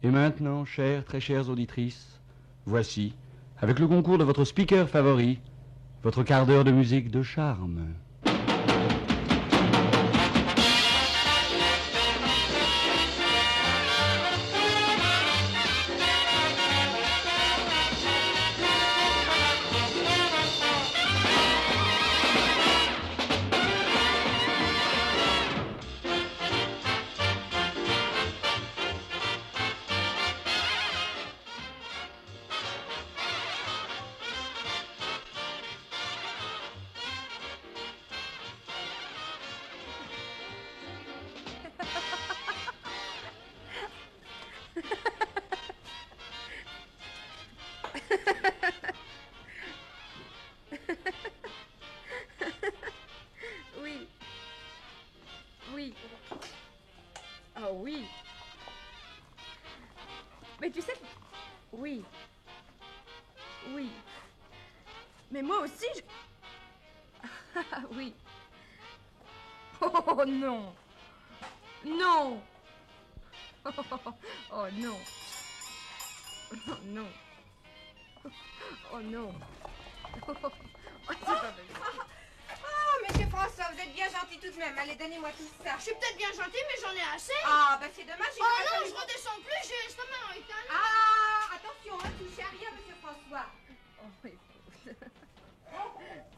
Et maintenant, chères, très chères auditrices, voici, avec le concours de votre speaker favori, votre quart d'heure de musique de charme. Oui. Oui. Oh oui. Mais tu sais... Oui. Oui. Mais moi aussi, je... Ah oui. Oh non. Non. Oh non. Oh non. Oh non. Oh, c'est pas vrai. Oh, monsieur François, vous êtes bien gentil tout de même. Allez, donnez-moi tout ça. Je suis peut-être bien gentille, mais j'en ai assez. Ah, bah c'est dommage. Oh non, je redescends plus, j'ai l'estomac éteint. Ah, attention, hein, touchez à rien, monsieur François. Oh, écoute.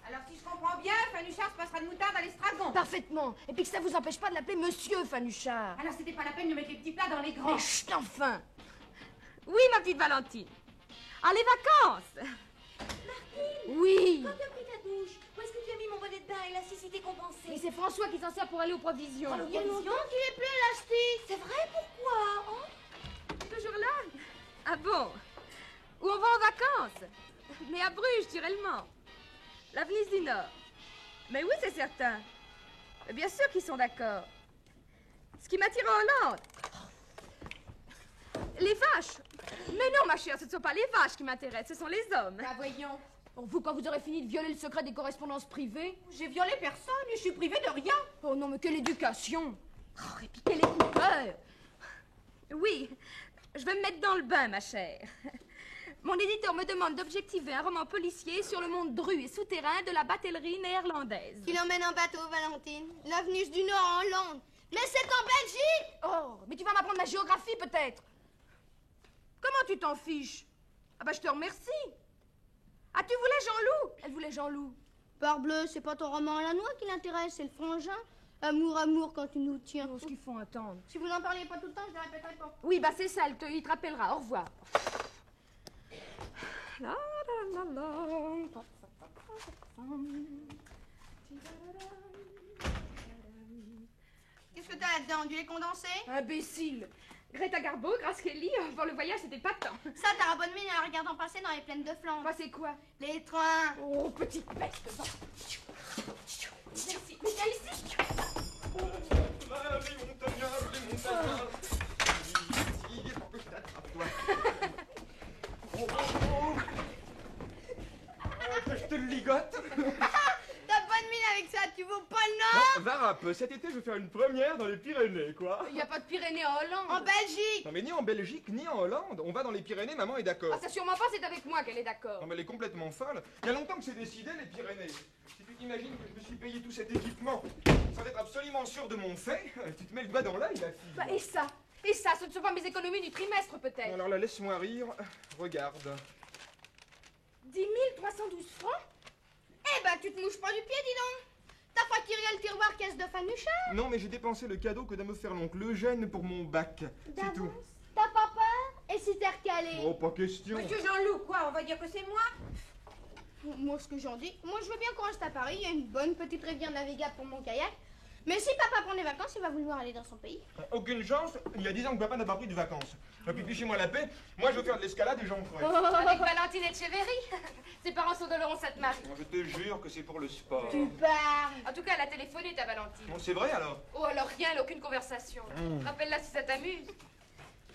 Alors, si je comprends bien, Fanuchard se passera de moutarde à l'estragon. Parfaitement. Et puis que ça vous empêche pas de l'appeler Monsieur Fanuchard. Alors, c'était pas la peine de mettre les petits plats dans les grands. Mais chut, enfin. Oui, ma petite Valentine. Ah, les vacances. Oui. Quand tu as pris ta douche, où est-ce que tu as mis mon bonnet de bain et la cécité compensée? Mais c'est François qui s'en sert pour aller aux provisions. Oh, Il y a provisions longtemps qu'il est plus élastique. C'est vrai, pourquoi hein? Toujours là? Ah bon? Où on va en vacances? Mais à Bruges, naturellement. La Venise du Nord. Mais oui, c'est certain. Bien sûr qu'ils sont d'accord. Ce qui m'attire en Hollande. Les vaches. Mais non, ma chère, ce ne sont pas les vaches qui m'intéressent, ce sont les hommes. Bah, voyons. Pour vous, quand vous aurez fini de violer le secret des correspondances privées. J'ai violé personne et je suis privée de rien. Oh non, mais quelle éducation. Oh, et puis quelle écouteur. Oui, je vais me mettre dans le bain, ma chère. Mon éditeur me demande d'objectiver un roman policier sur le monde dru et souterrain de la batellerie néerlandaise. Qui l'emmène en bateau, Valentine? La Venise du Nord en Hollande. Mais c'est en Belgique! Oh, mais tu vas m'apprendre la géographie peut-être. Comment tu t'en fiches? Ah bah je te remercie. Ah, tu voulais Jean-Loup? Elle voulait Jean-Loup. Parbleu, c'est pas ton roman à la noix qui l'intéresse, c'est le frangin. Amour, amour, quand tu nous tiens. Oh, ce qu'ils font attendre. Si vous n'en parliez pas tout le temps, je ne répéterai pas. Oui, bah c'est ça, il te rappellera. Au revoir. La, la, la, la. Qu'est-ce que t'as là-dedans? Du lait condensé? Imbécile. Greta Garbo, Grace Kelly, pour le voyage, c'était pas tant. Ça, t'as la bonne mine en la regardant passer dans les plaines de Flandre. Bah, c'est quoi? Les trains. Oh, petite peste. Va. Merci. Mais viens ici. Les montagnards, les montagnards. Ici, pour que je t'attrape, toi. Oh, oh, oh. Que je te le ligote. T'as bonne mine avec ça, tu vaux pas le Non, Nord? Varap, cet été, je vais faire une première dans les Pyrénées, quoi. Il n'y a pas de Pyrénées en Hollande. En Belgique. Non, mais ni en Belgique, ni en Hollande. On va dans les Pyrénées, maman est d'accord. Ah, ça sûrement pas, c'est avec moi qu'elle est d'accord. Non, mais elle est complètement folle. Il y a longtemps que c'est décidé, les Pyrénées. Si tu t'imagines que je me suis payé tout cet équipement sans être absolument sûr de mon fait, tu te mets le doigt dans l'œil, la fille. Bah, et ça? Et ça, ce ne sont pas mes économies du trimestre, peut-être. Bon, alors là, laisse-moi rire. Regarde. 10 312 francs? Eh ben, tu te mouches pas du pied, dis donc. T'as pas tiré le tiroir caisse de Fanuchard? Non, mais j'ai dépensé le cadeau que doit me faire l'oncle Eugène pour mon bac. C'est tout. T'as pas peur? Et si t'es recalé? Oh, pas question. Monsieur Jean-Loup, quoi? On va dire que c'est moi? Moi, ce que j'en dis, moi je veux bien qu'on reste à Paris, il y a une bonne petite rivière navigable pour mon kayak. Mais si papa prend des vacances, il va vouloir aller dans son pays. Aucune chance, il y a 10 ans que papa n'a pas pris de vacances. Et puis fichez-moi la paix, moi je veux faire de l'escalade et j'en ferai. Avec Valentine Etcheverry. Ses parents sont de Laurent Sainte-Marie. Moi, je te jure que c'est pour le sport. Tu pars. En tout cas, elle a téléphoné, ta Valentine. Bon, c'est vrai alors. Oh, alors rien, elle a aucune conversation. Rappelle-la si ça t'amuse.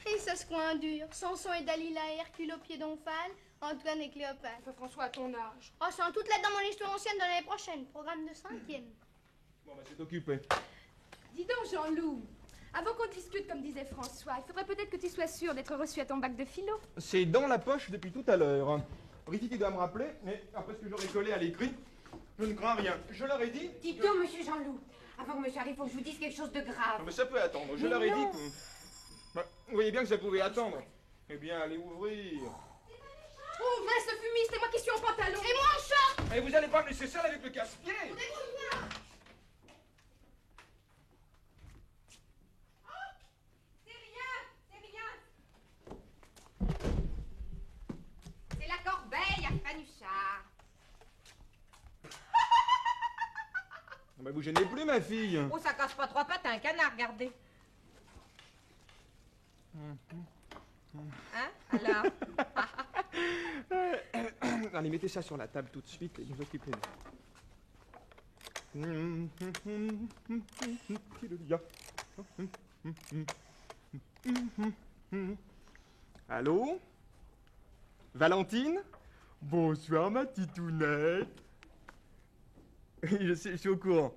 Et ça se coin dur. Samson et Dalila et Hercule au pied d'Omphale, Antoine et Cléopâtre. Enfin, François, à ton âge. Oh, c'est en toutes lettres dans mon histoire ancienne de l'année prochaine. Programme de 5e. Bon, bah c'est occupé. Dis donc, Jean-Loup. Avant qu'on discute, comme disait François, il faudrait peut-être que tu sois sûr d'être reçu à ton bac de philo. C'est dans la poche depuis tout à l'heure. Riti doit me rappeler, mais après ce que j'aurais collé à l'écrit, je ne crains rien. Je leur ai dit... Dites donc, monsieur Jean-Loup, avant que monsieur arrive, faut que je vous dise quelque chose de grave. Non, mais ça peut attendre. Je Mais leur ai non. dit que... Bah, vous voyez bien que ça pouvait attendre. Eh bien, allez ouvrir. Oh, mince fumiste, c'est moi qui suis en pantalon. Et moi en short. Mais vous allez pas me laisser seul avec le casse-pied. C'est la corbeille à Fanuchard. Non, mais vous gênez plus, ma fille. Oh, ça casse pas trois pattes à un canard, regardez. Hein, alors? Allez, mettez ça sur la table tout de suite et vous occupez-vous. Allô? Valentine? Bonsoir, ma titounette. Je suis au courant.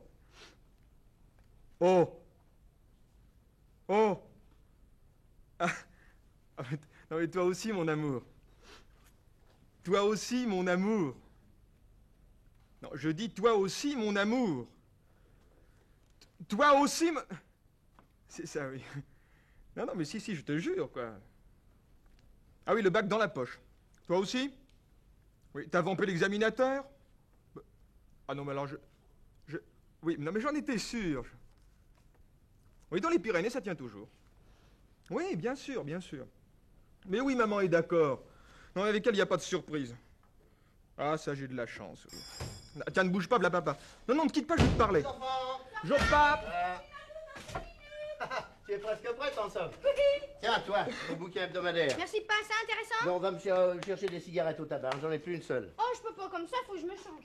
Oh! Oh! Ah. Non, mais toi aussi, mon amour. Toi aussi, mon amour. Non, je dis toi aussi, mon amour. Toi aussi, C'est ça, oui. Non, non, mais si, je te jure, quoi. Ah oui, le bac dans la poche. Toi aussi? Oui, t'as vampé l'examinateur? Ah non, mais alors Oui, non, mais j'en étais sûr. Oui, dans les Pyrénées, ça tient toujours. Oui, bien sûr, bien sûr. Mais oui, maman est d'accord. Non, avec elle, il n'y a pas de surprise. Ah, ça, j'ai de la chance, oui. Tiens, ne bouge pas, v'là papa. Non, non, ne quitte pas, je vais te parler. Bonjour, pape. Tu es presque prête, en somme. Tiens, toi, le bouquin hebdomadaire. Merci pas, c'est intéressant. Bon, on va me chercher des cigarettes au tabac, j'en ai plus une seule. Oh, je peux pas comme ça, faut que je me change.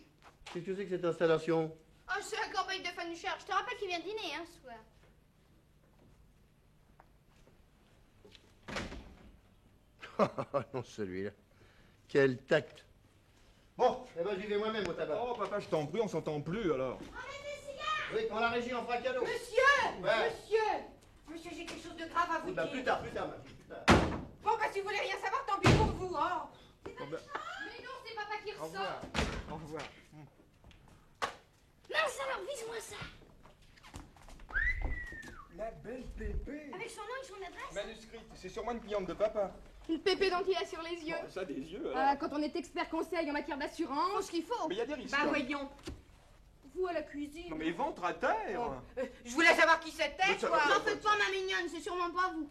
Qu'est-ce que c'est que cette installation? Oh, c'est la corbeille de Fanuchard. Je te rappelle qu'il vient dîner, hein, ce soir. Oh non, celui-là. Quel tact. Bon, eh ben j'y vais moi-même au tabac. Oh, papa, je t'en prie, on s'entend plus, alors. Oui, quand la régie en fera cadeau. Monsieur! Ouais. Monsieur, j'ai quelque chose de grave à vous Oui, bah, dire. plus tard, ma fille, plus tard. Bon, bah, si vous voulez rien savoir, tant pis pour vous, hein. Bon, ben, Mais non, c'est papa qui au ressort. revoir. Au revoir. Mince alors, vise-moi ça. La belle Pépé. Avec son nom et son adresse. Manuscrite, c'est sûrement une cliente de papa. Une pépé dont il a sur les yeux. Oh, ça, des yeux, alors. Ah, quand on est expert conseil en matière d'assurance, ce qu'il faut. Mais il y a des risques. Bah, voyons. Vous à la cuisine. Non, mais ventre à terre. Je voulais savoir qui c'était, Mais ça- quoi. N'en faites pas, ma mignonne, c'est sûrement pas vous.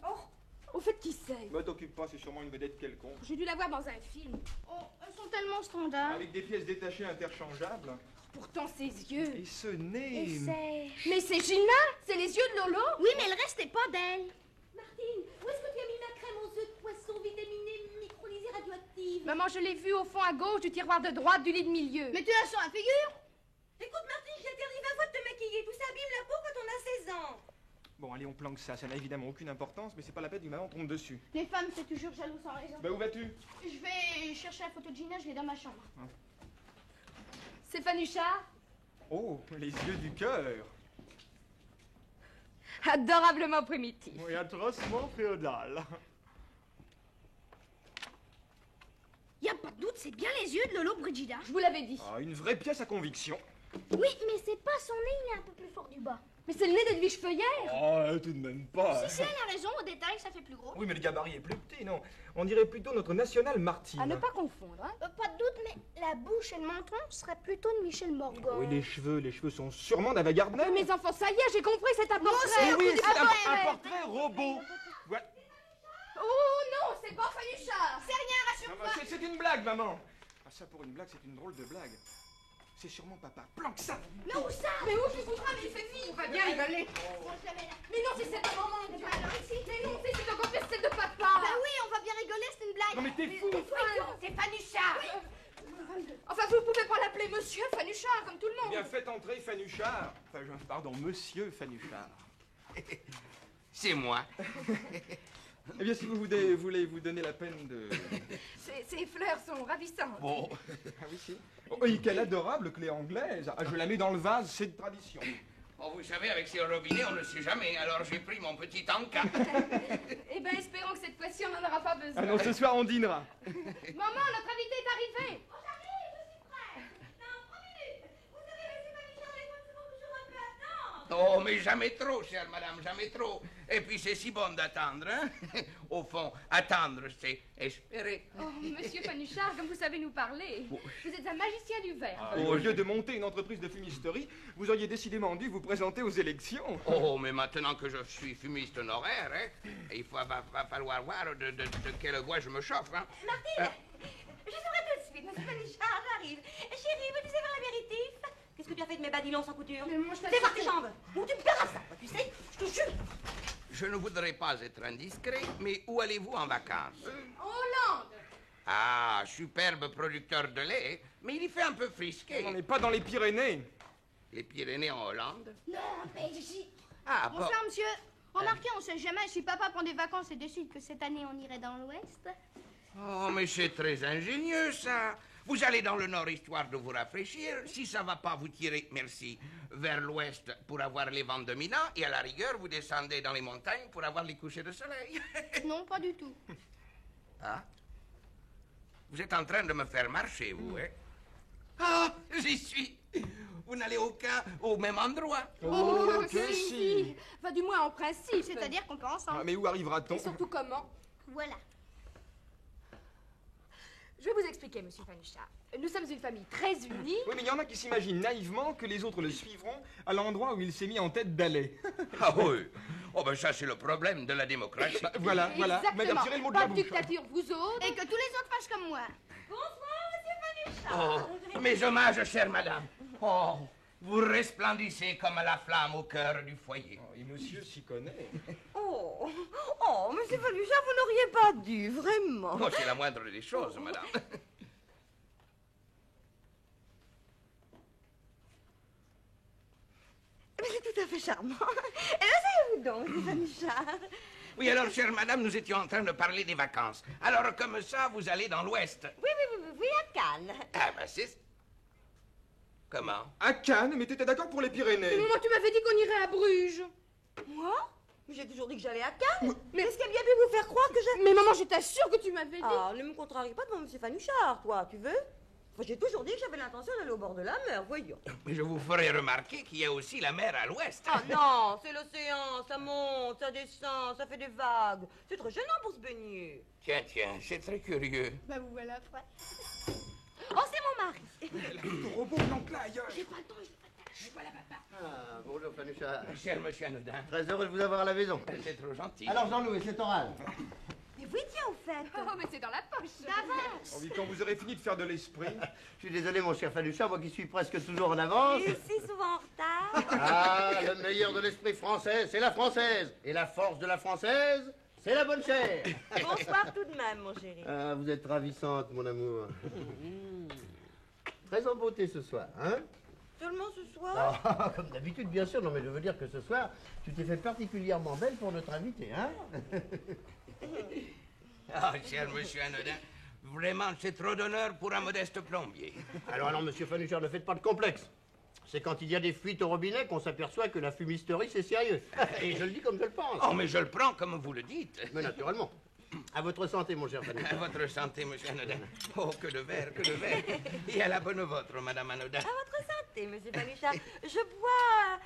Au fait, qui c'est? Me t'occupe pas, c'est sûrement une vedette quelconque. J'ai dû la voir dans un film. Oh, elles sont tellement standards. Avec des pièces détachées interchangeables. Pourtant, ses yeux. Et ce nez. Et c'est... Mais c'est Gina. C'est les yeux de Lolo. Oui, mais le reste n'est pas d'elle. Martine, où est-ce que tu as mis ma crème aux œufs de poisson vitaminée microlysée radioactive? Maman, je l'ai vue au fond à gauche du tiroir de droite du lit de milieu. Mais tu l'as sur la figure. Écoute, Martine, je t'interdis 20 fois de te maquiller. Tout ça abîme la peau quand on a 16 ans. Bon, allez, on planque ça. Ça n'a évidemment aucune importance, mais c'est pas la peine que maman tombe dessus. Les femmes, c'est toujours jaloux sans raison. Bah, où vas-tu? Je vais chercher la photo de Gina, je l'ai dans ma chambre. C'est Fanuchard. Oh, les yeux du cœur. Adorablement primitif. Oui, atrocement féodal. Y a pas de doute, c'est bien les yeux de Lolo Brigida. Je vous l'avais dit. Ah, une vraie pièce à conviction. Oui, mais c'est pas son nez, il est un peu plus fort du bas. Mais c'est le nez d'Edwige Feuillère. Oh, tout de même pas. Si elle a raison, au détail, ça fait plus gros. Oui, mais le gabarit est plus petit, non? On dirait plutôt notre national Martine. À ne pas confondre, hein. Pas de doute, mais la bouche et le menton seraient plutôt de Michel Morgan. Oui, les cheveux sont sûrement d'Ava Gardner. Mes enfants, ça y est, j'ai compris, c'est un portrait. Eh oui, c'est un ouais. portrait robot. Voilà. Oh non, c'est pas Fanuchard. C'est rien, Non, rassure-toi. mais c'est une blague, maman. Ah, ça, pour une blague, c'est une drôle de blague. C'est sûrement papa. Planque ça. Mais où ça? Mais où tu foutras, mais il fait vivre. On va bien rigoler. Bon, je la mets là. Mais non, si c'est pas maman. C'est pas alors ici. Mais non, c'est encore pire, c'est de papa. Bah oui, on va bien rigoler, c'est une blague. Non, mais t'es fou. Voyons, c'est Fanuchard. Enfin, vous pouvez pas l'appeler monsieur Fanuchard, comme tout le monde. Bien, faites entrer Fanuchard. Enfin, pardon, monsieur Fanuchard. C'est moi. Eh bien, si vous voulez vous donner la peine de... Ces fleurs sont ravissantes. Bon. Ah oui, si. Oh, et quelle adorable clé anglaise. Ah, je la mets dans le vase, c'est de tradition. Oh, vous savez, avec ces robinets, on ne sait jamais. Alors j'ai pris mon petit tanka. Eh ben, espérons que cette fois-ci, on n'en aura pas besoin. Ah non, ce soir, on dînera. Maman, notre invité est arrivé. Oh, j'arrive, je suis prête. Non, 3 minutes. Vous savez, monsieur Manichard, les femmes se font toujours un peu attendre. Oh, mais jamais trop, chère madame, jamais trop. Et puis c'est si bon d'attendre, hein. Au fond, attendre, c'est espérer. Oh, monsieur Fanuchard, comme vous savez nous parler, vous êtes un magicien du verbe. Au lieu de monter une entreprise de fumisterie, vous auriez décidément dû vous présenter aux élections. Oh, mais maintenant que je suis fumiste honoraire, hein, il va falloir voir de quelle voie je me chauffe, hein. Martine, je serai tout de suite. Monsieur Manichard, j'arrive. Chérie, veux-tu savoir l'apéritif? Qu'est-ce que tu as fait de mes badilons sans couture? Mais moi, je C'est par tes jambes. Ou tu me paieras ça, tu sais, je te jure. Je ne voudrais pas être indiscret, mais où allez-vous en vacances? En Hollande. Ah, superbe producteur de lait, mais il y fait un peu frisqué. On n'est pas dans les Pyrénées. Les Pyrénées en Hollande? Non, mais ici. Ah, bon. Bonsoir, monsieur. Remarquez, on sait jamais si papa prend des vacances et décide que cette année on irait dans l'Ouest. Oh, mais c'est très ingénieux, ça. Vous allez dans le nord histoire de vous rafraîchir. Si ça va pas, vous tirez, merci, vers l'ouest pour avoir les vents dominants. Et à la rigueur, vous descendez dans les montagnes pour avoir les couchers de soleil. Non, pas du tout. Ah? Vous êtes en train de me faire marcher, vous, hein? Ah, j'y suis. Vous n'allez au même endroit. Oh, que si. Enfin, du moins en principe. C'est-à-dire qu'on peut ensemble. Ah, mais où arrivera-t-on? Et surtout comment? Voilà. Je vais vous expliquer, monsieur Fanuchard. Nous sommes une famille très unie. Oui, mais il y en a qui s'imaginent naïvement que les autres le suivront à l'endroit où il s'est mis en tête d'aller. Ah oui. Oh, ben ça, c'est le problème de la démocratie. Bah, voilà. Exactement. Mais tirez le mot de Pas la de bouche. dictature, vous autres. Et que tous les autres fassent comme moi. Oh, mes hommages, chère madame. Oh, vous resplendissez comme la flamme au cœur du foyer. Oh, et monsieur s'y connaît. Oh, monsieur Fanuchard, vous n'auriez pas dû, vraiment. Oh, c'est la moindre des choses, madame. Mais c'est tout à fait charmant. Et asseyez-vous donc, monsieur Fanuchard. Oui, alors, chère madame, nous étions en train de parler des vacances. Alors, comme ça, vous allez dans l'Ouest. Oui, à Cannes. Ah, ben, c'est... Comment? À Cannes, mais t'étais d'accord pour les Pyrénées. Moi, tu m'avais dit qu'on irait à Bruges. Moi? Mais j'ai toujours dit que j'allais à Cannes. Mais qu'est-ce qui a bien pu vous faire croire que j'ai... Mais maman, je t'assure que tu m'avais dit. Ah, ne me contrarie pas devant monsieur Fanuchard, toi, tu veux? Enfin, j'ai toujours dit que j'avais l'intention d'aller au bord de la mer, voyons. Mais je vous ferai remarquer qu'il y a aussi la mer à l'Ouest. Ah non, c'est l'océan, ça monte, ça descend, ça fait des vagues. C'est très gênant pour se baigner. Tiens, c'est très curieux. Bah vous voilà prêt. Oh, c'est mon mari. Robot, planque-là ailleurs. J'ai pas le temps, je vais pas là, papa. Ah, bonjour, Fanuchard. Cher monsieur Anodin, Très heureux de vous avoir à la maison. c'est trop gentil. Alors, Jean-Louis, c'est oral. Mais oui, tiens, au fait. Oh, mais c'est dans la poche. D'avance. Oh, oui, quand vous aurez fini de faire de l'esprit. Je suis désolé, mon cher Fanuchard, moi qui suis presque toujours en avance. Et si souvent en retard. Ah, le meilleur de l'esprit français, c'est la française. Et la force de la française, c'est la bonne chair. Bonsoir tout de même, mon chéri. Ah, vous êtes ravissante, mon amour. Très en beauté ce soir, hein? Seulement ce soir. Ah, comme d'habitude, bien sûr. Non, mais je veux dire que ce soir, tu t'es fait particulièrement belle pour notre invité, hein? Ah, cher monsieur Anodin, vraiment, c'est trop d'honneur pour un modeste plombier. Alors, monsieur Fanuchard, ne faites pas de complexe. C'est quand il y a des fuites au robinet qu'on s'aperçoit que la fumisterie, c'est sérieux. Et je le dis comme je le pense. Oh, mais je le prends comme vous le dites. Mais naturellement. À votre santé, mon cher À Fanuchard. votre santé, monsieur Anodin. Oh, que de verre, que de verre. Et à la bonne vôtre, madame Anodin. À votre santé, monsieur Fanuchard. Je bois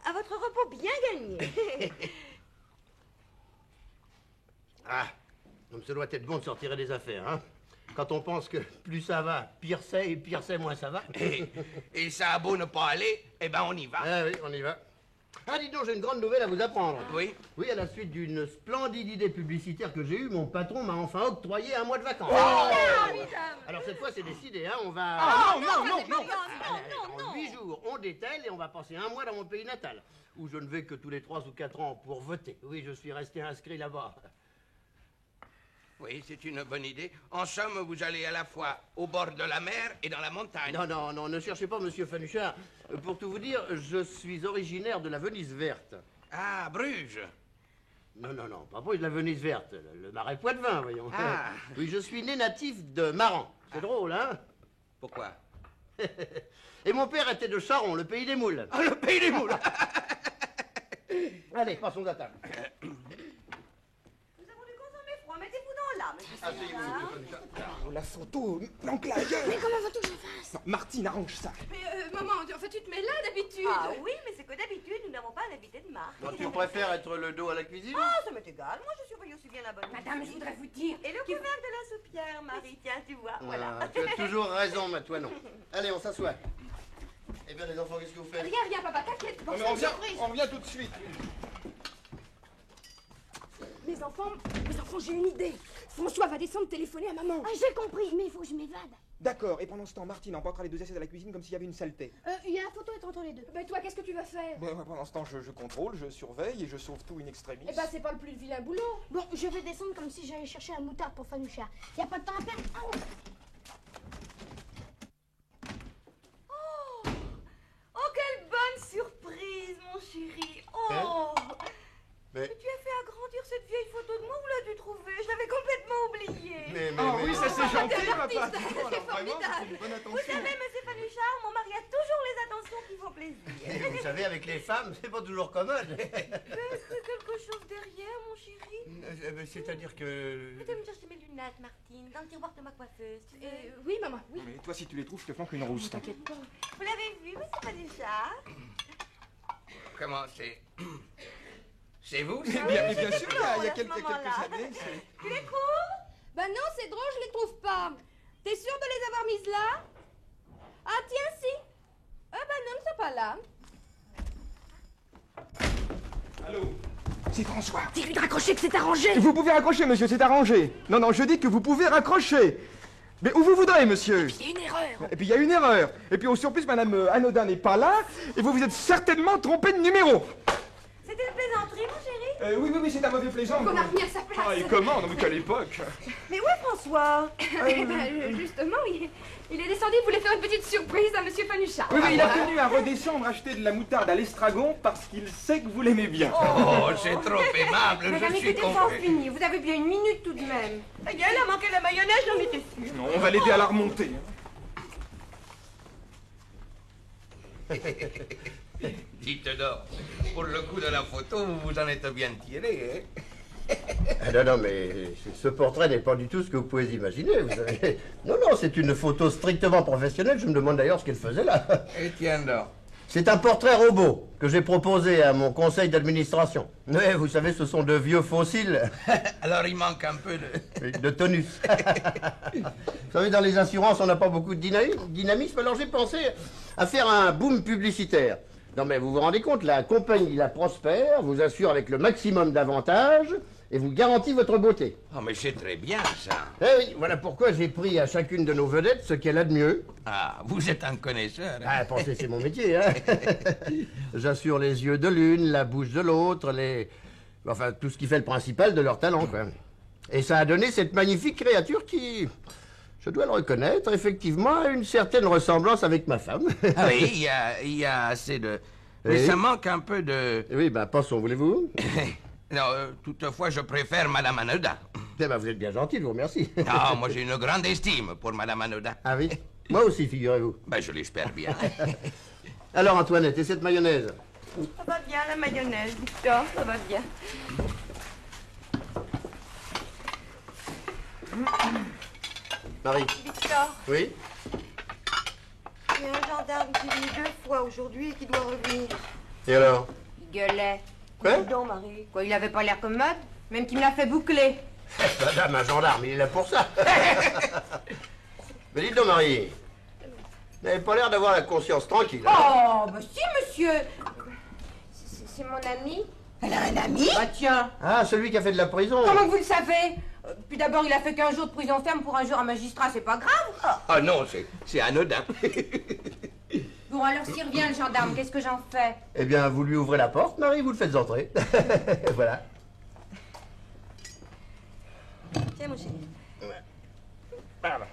à votre repos bien gagné. Ah, donc ça doit être bon de sortir des affaires, hein? Quand on pense que plus ça va, pire c'est, et pire c'est, moins ça va. Et ça a beau ne pas aller, eh ben on y va. Ah oui, on y va. Ah, dis donc, j'ai une grande nouvelle à vous apprendre. Oui? Oui, à la suite d'une splendide idée publicitaire que j'ai eue, mon patron m'a enfin octroyé un mois de vacances. Alors cette fois, c'est décidé, hein, on va... Ah non, non, non, non. En 8 jours, on dételle et on va passer un mois dans mon pays natal, où je ne vais que tous les 3 ou 4 ans pour voter. Oui, je suis resté inscrit là-bas. Oui, c'est une bonne idée. En somme, vous allez à la fois au bord de la mer et dans la montagne. Non, non, non, ne cherchez pas, monsieur Fanuchard. Pour tout vous dire, je suis originaire de la Venise verte. Ah, Bruges. Non, non, non, pas Bruges, la Venise verte, le marais Poitevin, voyons. Ah. Oui, je suis né natif de Maran. C'est drôle, hein? Pourquoi? Et mon père était de Charon, le pays des moules. Ah, le pays des moules. Allez, passons à table. Nous avons du consommé froid. Mettez-vous dans là, monsieur Oh, la photo, planque la gueule. Mais comment veux-tu que je fasse? Non, Martine, arrange ça. Mais maman, enfin tu te mets là d'habitude. Ah oui, mais c'est que d'habitude, nous n'avons pas un invité de marque. Bon, tu préfères être le dos à la cuisine? Ah, ça m'est égal. Moi, je surveille aussi bien la bonne Madame, je voudrais vous dire. Et le couvercle de la soupière, Marie, tiens, tu vois, voilà. Ah, tu as toujours raison, mais toi non. Allez, on s'assoit. Eh bien, les enfants, qu'est-ce que vous faites? Rien, papa, t'inquiète. Bon, Non, mais on revient tout de suite. Mes enfants, j'ai une idée. François va descendre téléphoner à maman. Ah, j'ai compris, mais il faut que je m'évade. D'accord, et pendant ce temps, Martine emportera les deux assiettes à la cuisine comme s'il y avait une saleté. Il y a la photo entre les deux. Mais toi, qu'est-ce que tu vas faire? Pendant ce temps, je contrôle, je surveille et je sauve tout in extremis. Eh ben, c'est pas le plus vilain boulot. Bon, je vais descendre comme si j'allais chercher un moutarde pour Fanoucha. Y a pas de temps à perdre. Oh, quelle bonne surprise, mon chéri. Oh. Mais Tu as fait agrandir cette vieille photo de moi, où l'as-tu trouvée? Je l'avais complètement oubliée. Ah oui, ça c'est gentil, papa. artiste, Dis donc, c'est alors, vraiment, formidable. c'est une bonne Vous attention. savez, monsieur Fanouchard, mon mari a toujours les attentions qui font plaisir. Et vous savez, avec les femmes, c'est pas toujours commode. Est-ce que quelque chose derrière, mon chéri? C'est-à-dire que... Peut-être me chercher mes lunettes, Martine, dans le tiroir de ma coiffeuse, tu veux? Oui, maman, oui. Mais toi, si tu les trouves, je te flanque une rousse. T'inquiète pas. Vous l'avez vu, monsieur Fanouchard? Comment c'est? C'est vous, Eh ça? bien, bien sûr, drôle, il y a à ce quelques moment-là. années. Tu les trouves? Ben non, c'est drôle, je les trouve pas. T'es sûre de les avoir mises là? Ah tiens, si. Ben non, elles sont pas là. Allô? C'est François. Dis-lui de raccrocher que c'est arrangé. Vous pouvez raccrocher, monsieur, c'est arrangé. Non, je dis que vous pouvez raccrocher. Mais où vous voudrez, monsieur? Il y a une erreur. Et puis il y a une erreur. Et puis au surplus, madame Anodin n'est pas là. Et vous vous êtes certainement trompé de numéro. C'était une plaisanterie, mon chéri? Oui, c'est un mauvais plaisant. Qu'on a remis à sa place. Ah, et comment? Non, mais quelle époque. Mais où est François? Eh ben, justement, il est descendu, il voulait faire une petite surprise à monsieur Fanouchard. Oui, il a tenu à redescendre acheter de la moutarde à l'estragon parce qu'il sait que vous l'aimez bien. Oh, c'est trop aimable, Madame, je suis écoutez, sans compris. finir. Vous avez bien une minute tout de même. Elle a manqué la mayonnaise, j'en étais sûre. Non, on va l'aider à la remonter. Dites donc, pour le coup de la photo, vous vous en êtes bien tiré, hein? Non, mais ce portrait n'est pas du tout ce que vous pouvez imaginer, vous savez. Non, c'est une photo strictement professionnelle. Je me demande d'ailleurs ce qu'elle faisait là. Et tiens donc. C'est un portrait robot que j'ai proposé à mon conseil d'administration. Oui, vous savez, ce sont de vieux fossiles Alors il manque un peu de... de tonus. Vous savez, dans les assurances, on n'a pas beaucoup de dynamisme, alors j'ai pensé à faire un boom publicitaire. Non, mais vous vous rendez compte, la compagnie La Prospère vous assure avec le maximum d'avantages et vous garantit votre beauté. Oh, mais c'est très bien, ça. Eh oui, voilà pourquoi j'ai pris à chacune de nos vedettes ce qu'elle a de mieux. Ah, vous êtes un connaisseur, hein? Ah, pensez, c'est mon métier, hein. J'assure les yeux de l'une, la bouche de l'autre, enfin, tout ce qui fait le principal de leur talent, quoi. Et ça a donné cette magnifique créature qui, je dois le reconnaître, effectivement, a une certaine ressemblance avec ma femme. Ah oui, il y a assez de... Mais Oui. ça manque un peu de... Oui, ben, passons, voulez-vous? Non, toutefois, je préfère Madame Anodin. Eh ben, vous êtes bien gentil, je vous remercie. Non, moi j'ai une grande estime pour Madame Anodin. Ah oui? Moi aussi, figurez-vous. Ben, je l'espère bien. Alors, Antoinette, et cette mayonnaise? Ça va bien, la mayonnaise, Victor, ça va bien. Marie? Victor, Oui? il y a un gendarme qui est venu 2 fois aujourd'hui et qui doit revenir. Et alors? Il gueulait. Quoi? Dis donc, Marie. Quoi, il avait pas l'air commode? Même qu'il me l'a fait boucler. Madame, un gendarme, il est là pour ça. Mais dites donc, Marie, vous n'avez pas l'air d'avoir la conscience tranquille. Hein? Oh, bah si, monsieur. C'est mon ami. Elle a un ami? Bah tiens. Ah, celui qui a fait de la prison. Comment que vous le savez? Puis d'abord, il a fait qu'1 jour de prison ferme pour un jour à magistrat, c'est pas grave. Ah non, c'est anodin. Bon, alors s'il revient, le gendarme, qu'est-ce que j'en fais? Eh bien, vous lui ouvrez la porte, Marie, vous le faites entrer. Voilà. Tiens, mon chéri. Pardon.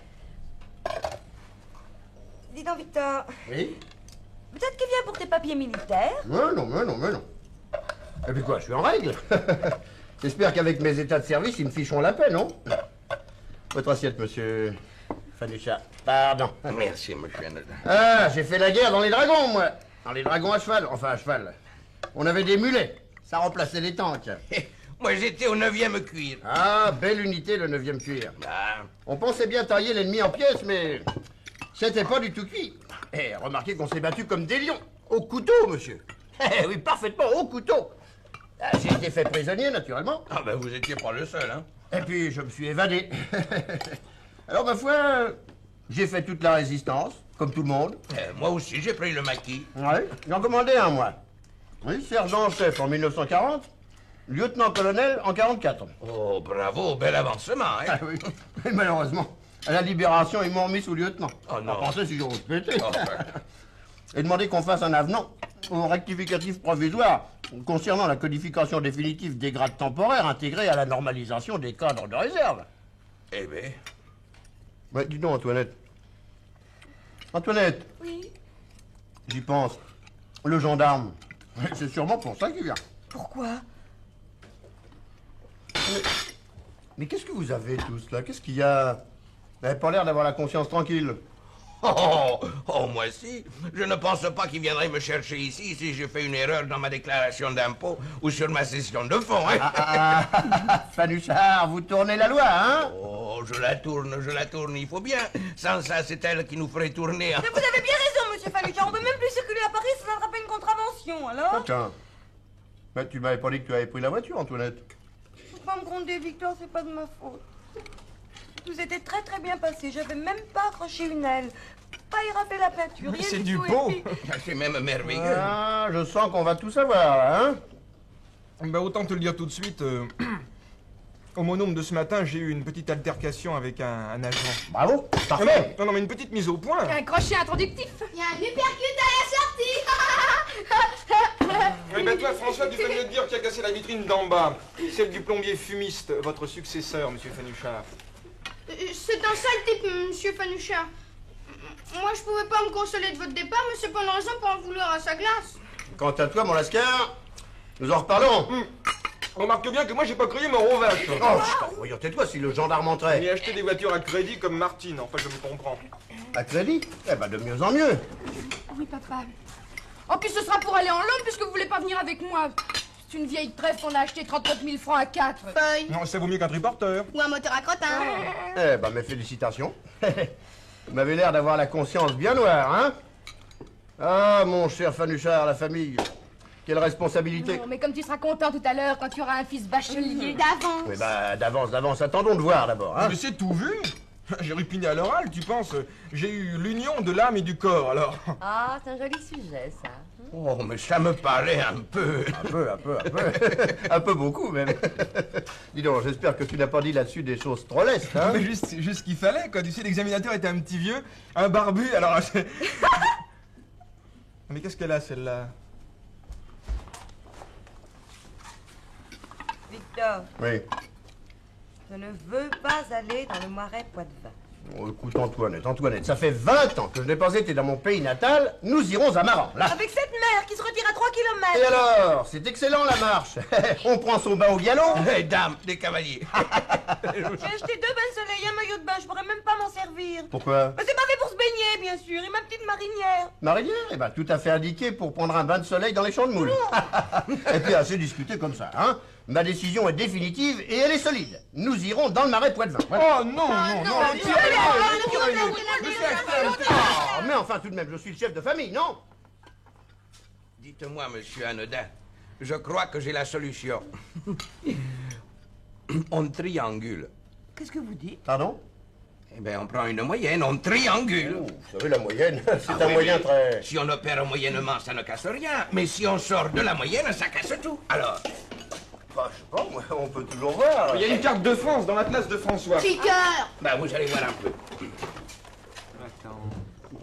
Dis donc, Victor, Oui? peut-être qu'il vient pour tes papiers militaires? Mais non. Et puis quoi, je suis en règle. J'espère qu'avec mes états de service, ils me ficheront la paix, non? Votre assiette, monsieur Fanuchat, pardon. Merci, monsieur Anodin. Ah, j'ai fait la guerre dans les dragons, moi. Dans les dragons à cheval, enfin à cheval. On avait des mulets, ça remplaçait les tanks. Moi, j'étais au 9e cuir. Ah, belle unité, le 9e cuir. Ah, On pensait bien tailler l'ennemi en pièces, mais c'était pas du tout cuit. Et remarquez qu'on s'est battu comme des lions. Au couteau, monsieur. Eh oui, parfaitement, au couteau. Ah, j'ai été fait prisonnier, naturellement. ah ben, vous étiez pas le seul, hein. Et puis, je me suis évadé. Alors, ma foi, j'ai fait toute la résistance, comme tout le monde. Moi aussi, j'ai pris le maquis. Ouais, j'en commandais un, moi. Oui, sergent-chef en 1940, lieutenant-colonel en 44. Oh, bravo, bel avancement, hein. Ah oui, et malheureusement, à la libération, ils m'ont remis sous lieutenant. Oh non. Pensez si j'ose péter. Oh, Et demander qu'on fasse un avenant au rectificatif provisoire concernant la codification définitive des grades temporaires intégrés à la normalisation des cadres de réserve. eh ben, Ouais, dis donc, Antoinette. Antoinette, Oui. j'y pense. Le gendarme, c'est sûrement pour ça qu'il vient. Pourquoi? Mais qu'est-ce que vous avez tous là? Qu'est-ce qu'il y a? Vous n'avez pas l'air d'avoir la conscience tranquille. moi si. Je ne pense pas qu'il viendrait me chercher ici si j'ai fait une erreur dans ma déclaration d'impôt ou sur ma session de fonds, hein. Fanuchard, vous tournez la loi, hein? Oh, je la tourne, il faut bien. Sans ça, c'est elle qui nous ferait tourner. Mais vous avez bien raison, monsieur Fanuchat. On peut même plus circuler à Paris sans attraper une contravention, alors? Tiens. Mais tu m'avais pas dit que tu avais pris la voiture, Antoinette. Faut pas me gronder, Victor, c'est pas de ma faute. Tout s'était très très bien passé. J'avais même pas accroché une aile. Pas érafé la peinture. Mais rien c'est du du tout, et beau. puis- C'est même merveilleux. Ah, je sens qu'on va tout savoir, hein? Bah, autant te le dire tout de suite. Au monôme de ce matin, j'ai eu une petite altercation avec un agent. Bravo, Non, parfait. non, mais une petite mise au point. Un crochet introductif. Il y a un uppercut à la sortie. Oui, ben toi, François, tu fais mieux de dire qui a cassé la vitrine d'en bas. Celle du plombier fumiste, votre successeur, monsieur Fanuchard. C'est un sale type, monsieur Fanuchat. Moi, je pouvais pas me consoler de votre départ, mais c'est pas une raison pour en vouloir à sa glace. Quant à toi, mon lascar, nous en reparlons. Remarque bien que moi, j'ai pas crié mon rovache. Oh, voyons, tais-toi si le gendarme entrait. J'ai acheté des voitures à crédit comme Martine, enfin, je me comprends. À crédit? Eh ben, de mieux en mieux. Oui, papa. En plus, ce sera pour aller en Londres puisque vous voulez pas venir avec moi. C'est une vieille trèfle qu'on a acheté 39 000 francs à 4. Feuille. Non, ça vaut mieux qu'un triporteur. Ou un moteur à crottin. Eh ben, mes félicitations. Vous m'avez l'air d'avoir la conscience bien noire, hein? Ah, mon cher Fanuchard, la famille. Quelle responsabilité. Non, mais comme tu seras content tout à l'heure quand tu auras un fils bachelier. D'avance. Mais bah, d'avance, attendons de voir d'abord, hein? Mais c'est tout vu. J'ai rupiné à l'oral, tu penses. J'ai eu l'union de l'âme et du corps, alors. Ah, c'est un joli sujet, ça. Oh, mais ça me paraît un peu. Un peu. Un peu beaucoup, même. Dis donc, j'espère que tu n'as pas dit là-dessus des choses trop lestes, hein? Mais juste ce qu'il fallait, quoi. Tu sais, l'examinateur était un petit vieux, un barbu, alors... Mais qu'est-ce qu'elle a, celle-là? Victor, Oui. je ne veux pas aller dans le Marais Poitevin. Oh, écoute, Antoinette, ça fait 20 ans que je n'ai pas été dans mon pays natal. Nous irons à Maran, là. Avec cette mer qui se retire à 3 Et kilomètres. alors? C'est excellent, la marche. On prend son bain au galop. Eh, dame, des cavaliers. J'ai acheté 2 bains de soleil, un maillot de bain. Je pourrais même pas m'en servir. Pourquoi? Mais c'est pas fait pour se baigner, bien sûr. Et ma petite marinière. Marinière? Eh ben, tout à fait indiqué pour prendre un bain de soleil dans les champs de moules. Et puis, assez discuté comme ça, hein? Ma décision est définitive et elle est solide. Nous irons dans le Marais Poitevin. Voilà. Oh non, Oh, mais enfin, tout de même, je suis le chef de famille, non? Dites-moi, monsieur Anodin, je crois que j'ai la solution. On triangule. Qu'est-ce que vous dites? Pardon? Eh bien, on prend une moyenne, on triangule. Oh, vous savez, la moyenne, c'est Ah un oui, moyen mais très... Si on opère moyennement, ça ne casse rien. Mais si on sort de la moyenne, ça casse tout. Alors, Bah, je sais pas, moi, on peut toujours voir. Il y a une carte de France dans l'atlas de François. Piqueur. bah, vous allez voir un peu.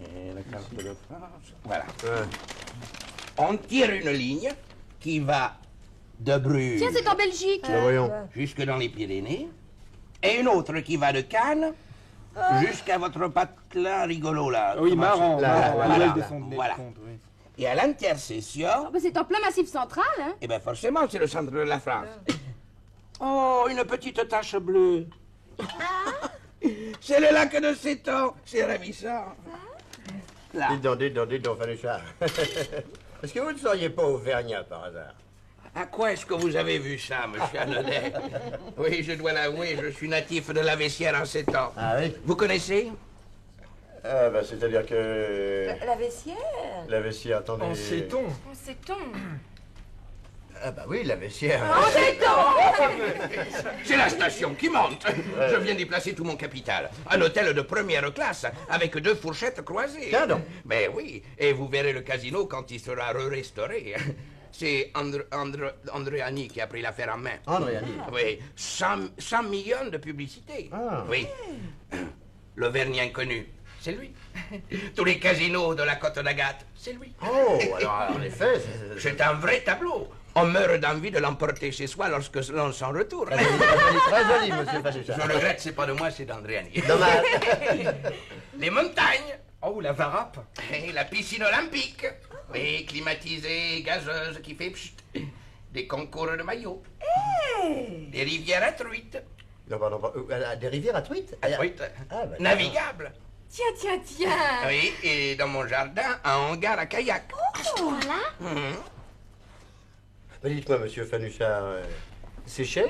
Et la carte de France. Voilà. On tire une ligne qui va de Bruges Tiens, c'est en Belgique. Bah, voyons. jusque dans les Pyrénées, et une autre qui va de Cannes jusqu'à votre patelin rigolo là. Oui, Comment marrant. ça- Là, Voilà, voilà, voilà. Et à l'intercession, Ah, bah, c'est en plein massif central, hein. eh bien forcément, c'est le centre de la France. Oh, une petite tache bleue. C'est le lac de Sétan. C'est ravissant. Là. Dites donc, Fanucha. Est-ce que vous ne seriez pas auvergnat par hasard? À quoi est-ce que vous avez vu ça, monsieur Annonay? Oui, je dois l'avouer, je suis natif de la Vessière en Sétan. Ah oui? Vous connaissez? Ah, bah, c'est-à-dire que... La Vessière? La Vessière, attendez... En sait-on? On sait-on. Ah bah oui, la Vessière. C'est la station qui monte. Je viens d'y placer tout mon capital. Un hôtel de première classe, avec 2 fourchettes croisées. Tiens donc. Ben oui, et vous verrez le casino quand il sera restauré. C'est Andréani qui a pris l'affaire en main. Andréani? Oui, 100 millions de publicité. Ah. Oui. L'Auvergne inconnu, c'est lui. Tous les casinos de la Côte d'Agathe, c'est lui. Oh, alors en effet... C'est un vrai tableau. On meurt d'envie de l'emporter chez soi lorsque l'on s'en retourne. Très joli, monsieur Fanucha. Je regrette, c'est pas de moi, c'est d'Andréani. Dommage. Les montagnes. Oh, la Varappe. Et la piscine olympique. Oui, climatisée, gazeuse, qui fait pchit. Des concours de maillots. Des rivières à truites. Non, pardon, des rivières à truites? À truites. Ah, bah, Navigables. Tiens. Oui, et dans mon jardin, un hangar à kayak. Voilà. Mais dites-moi, monsieur Fanucha, c'est cher?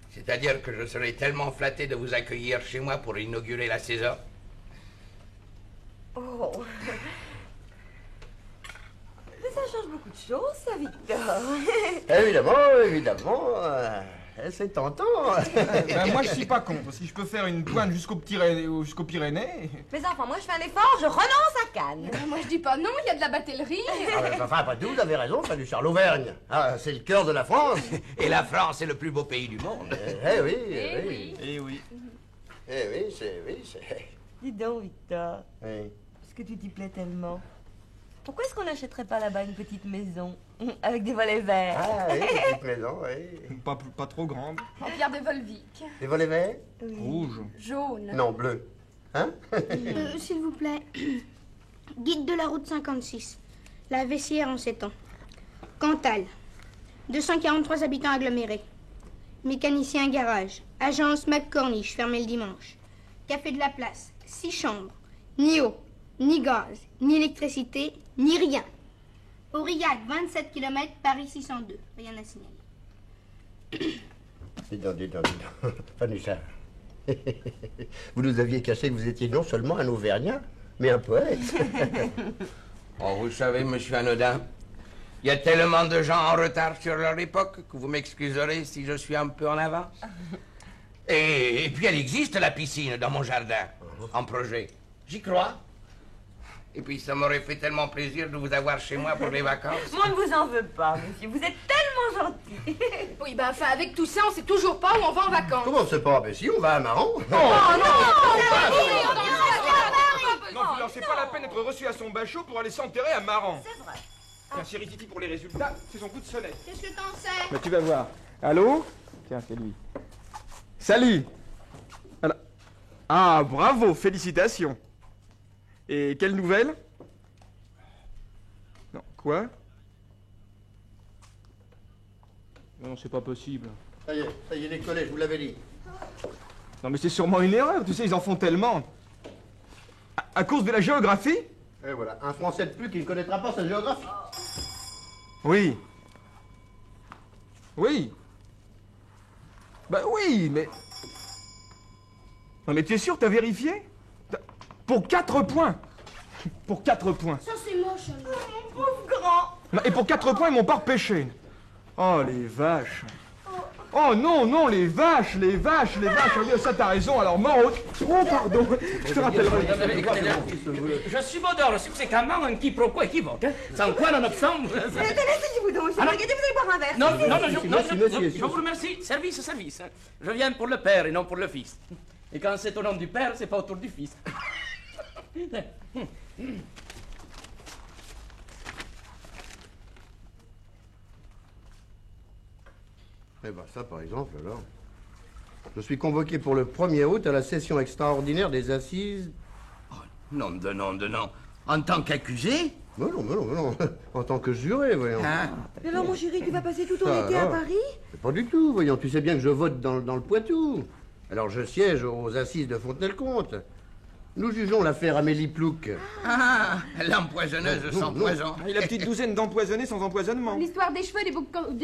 C'est-à-dire que je serai tellement flatté de vous accueillir chez moi pour inaugurer la saison. Oh. Mais ça change beaucoup de choses, ça, Victor. Évidemment, c'est tentant. Ben, moi, je suis pas contre. Si je peux faire une pointe jusqu'aux Pyrénées... Mais enfin, moi, je fais un effort, je renonce à Cannes. Moi, je dis pas non, il y a de la batellerie. Ah, mais enfin, après tout, vous avez raison, Fanucha. L'Auvergne, c'est le cœur de la France. Et la France est le plus beau pays du monde. Oui. Eh oui. C'est... Dis donc, Victor, Oui. parce que tu t'y plais tellement. Pourquoi est-ce qu'on n'achèterait pas là-bas une petite maison avec des volets verts? Ah oui, petite maison, oui. Pas trop grande. En pierre de Volvic. Des volets verts? Rouge. Jaune. Non, bleu. Hein? S'il vous plaît. Guide de la route 56. La Vessière en 7 ans. Cantal. 243 habitants agglomérés. Mécanicien garage. Agence McCorniche, fermée le dimanche. Café de la place. 6 chambres. Ni eau, ni gaz, ni électricité, ni rien. Aurillac, 27 km, Paris 602. Rien à signaler. Dis donc. Fanucha. Vous nous aviez caché que vous étiez non seulement un Auvergnat, mais un poète. Oh, vous savez, monsieur Anodin, il y a tellement de gens en retard sur leur époque que vous m'excuserez si je suis un peu en avance. Et puis elle existe, la piscine, dans mon jardin, en projet. J'y crois. Et puis ça m'aurait fait tellement plaisir de vous avoir chez moi pour les vacances. Moi, ne vous en veux pas, monsieur. Vous êtes tellement gentil. Oui, bah enfin, avec tout ça, on sait toujours pas où on va en vacances. Comment c'est pas? Ben si, on va à Maran. Non, vous lancez pas la peine d'être reçu à son bachot pour aller s'enterrer à Maran. C'est vrai. Tiens, chérie Titi, pour les résultats, c'est son coup de sonnette. Qu'est-ce que t'en sais? Mais tu vas voir. Allô? Tiens, c'est lui. Salut. Alors... Ah, bravo, félicitations. Et quelle nouvelle? Non, quoi? Non, c'est pas possible. Ça y est, les collèges, je vous l'avais dit. Non, mais c'est sûrement une erreur, tu sais, ils en font tellement. À cause de la géographie? Et voilà, un Français de plus qui ne connaîtra pas sa géographie. Oui. Oui. Bah oui, mais... Non, mais tu es sûr, t'as vérifié? Pour 4 points. Pour 4 points. Ça, c'est moche, alors. Mon pauvre grand. Non, et pour 4 points, ils m'ont pas repêché. Oh, les vaches. Oh non, les vaches. Oh, ça, t'as raison, alors mort. Oh, pardon. Je te rappellerai. Je subodore subséquemment un quiproquo équivoque. Sans quoi, nonobstant... Laissez-vous donc, monsieur. Regardez, vous allez boire un verre. Non, je vous remercie. Service. Je viens pour le père et non pour le fils. Et quand c'est au nom du père, c'est pas autour du fils. Eh ben ça, par exemple, alors. Je suis convoqué pour le 1er août à la session extraordinaire des assises... Non. En tant qu'accusé? Mais non. En tant que juré, voyons. Ah. Mais alors, mon chéri, tu vas passer tout ton Ça, été à alors. Paris? Pas du tout, voyons. Tu sais bien que je vote dans le Poitou. Alors je siège aux assises de Fontenay-le-Comte. Nous jugeons l'affaire Amélie Plouc. Ah, l'empoisonneuse sans poison. Et la petite douzaine d'empoisonnés sans empoisonnement. L'histoire des cheveux des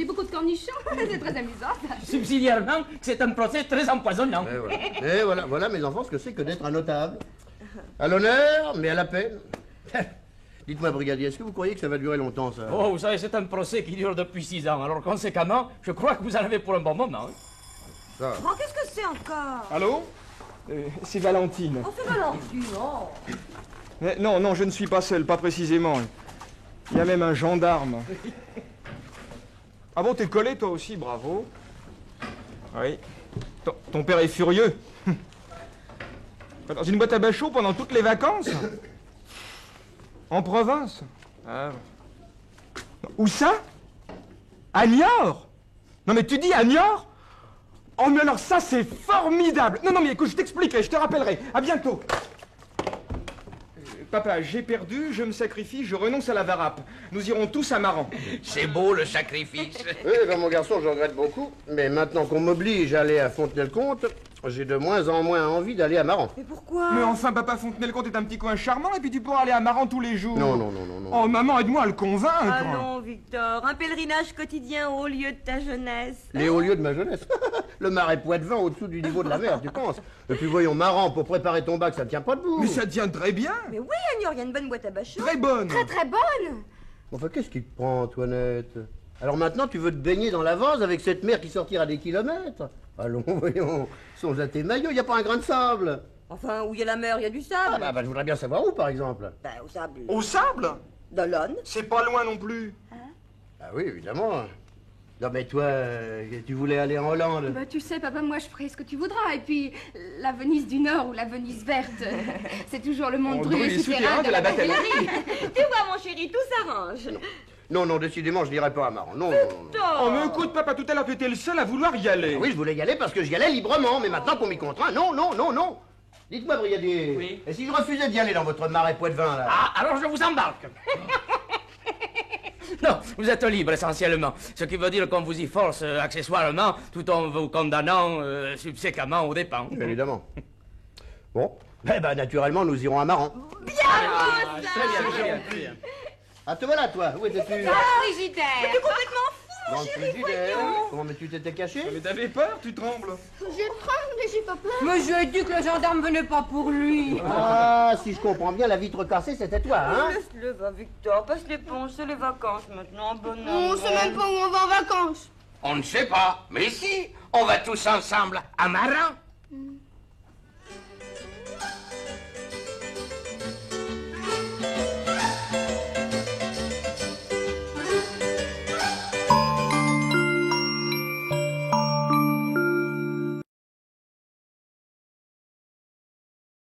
bocaux de cornichons, c'est très amusant, ça. Subsidiairement, c'est un procès très empoisonnant. Et voilà, mes enfants, ce que c'est que d'être un notable. À l'honneur, mais à la peine. Dites-moi, brigadier, est-ce que vous croyez que ça va durer longtemps, ça? Oh, vous savez, c'est un procès qui dure depuis 6 ans. Alors, conséquemment, je crois que vous en avez pour un bon moment. Ça. Oh, qu'est-ce que c'est encore? Allô? C'est Valentine. Oh, c'est Valentine, oh. Non, je ne suis pas seul, pas précisément. Il y a même un gendarme. Ah bon, t'es collé toi aussi, bravo. Oui. Ton père est furieux. Dans une boîte à bachot pendant toutes les vacances? En province? Ah. Où ça? À Niort? Non mais tu dis à Niort? Oh mais alors ça c'est formidable! Non mais écoute, je t'expliquerai, je te rappellerai. À bientôt. Papa, j'ai perdu, je me sacrifie, je renonce à la Varap. Nous irons tous à Maran. C'est beau le sacrifice. Oui, ben, mon garçon, je regrette beaucoup. Mais maintenant qu'on m'oblige à aller à Fontenay-le-Comte, j'ai de moins en moins envie d'aller à Maran. Mais pourquoi? Mais enfin, papa, Fontenay-le-Comte est un petit coin charmant et puis tu pourras aller à Maran tous les jours. Non. Oh, maman, aide-moi à le convaincre. Ah non, Victor, un pèlerinage quotidien au haut lieu de ta jeunesse. Les hauts lieux de ma jeunesse. Le marais Poitevin au-dessous du niveau de la mer, tu penses? Et puis voyons, Maran, pour préparer ton bac, ça tient pas debout. Mais ça tient très bien. Mais oui, à Niort, il y a une bonne boîte à bachot. Très bonne. Très très bonne. Enfin, qu'est-ce qui te prend, Antoinette? Alors maintenant, tu veux te baigner dans la vase avec cette mer qui sortira des kilomètres? Allons, voyons, songe à tes maillots, il n'y a pas un grain de sable. Enfin, où il y a la mer, il y a du sable. Ah bah, je voudrais bien savoir où, par exemple. Ben, au sable. Au sable? Dans l'Aune. C'est pas loin non plus. Ah oui, évidemment. Non mais toi, tu voulais aller en Hollande. Bah, tu sais, papa, moi je ferai ce que tu voudras. Et puis, la Venise du Nord ou la Venise verte, c'est toujours le monde On brûlé brûle les souterrains de la bataillerie. Tu vois, mon chéri, tout s'arrange. Non, décidément, je n'irai pas à Maran. Non. Oh, mais écoute, papa, tout à l'heure, tu étais le seul à vouloir y aller. Ah oui, je voulais y aller parce que j'y allais librement, mais maintenant qu'on m'y contraint, non. Dites-moi, brigadier, Oui. et si je refusais d'y aller dans votre marais Poitevin, là? Ah, alors je vous embarque. Non, vous êtes libre essentiellement. Ce qui veut dire qu'on vous y force accessoirement, tout en vous condamnant subséquemment aux dépens. Évidemment. Bon, eh ben, naturellement, nous irons à Maran. Très bien. Ah, te voilà, toi. Où étais-tu? Frigidaire. Mais t'es complètement fou, Dans mon le chéri, frigidaire. voyons. Comment, mais tu t'étais caché? Mais t'avais peur, tu trembles. Je tremble, mais j'ai pas peur. Mais je lui ai dit que le gendarme venait pas pour lui. Ah, si je comprends bien, la vitre cassée, c'était toi, hein? Laisse-le, va, Victor. Passe l'éponge, c'est les vacances maintenant. Bon On sait même pas où on va en vacances. On ne sait pas, mais si, on va tous ensemble à Maran.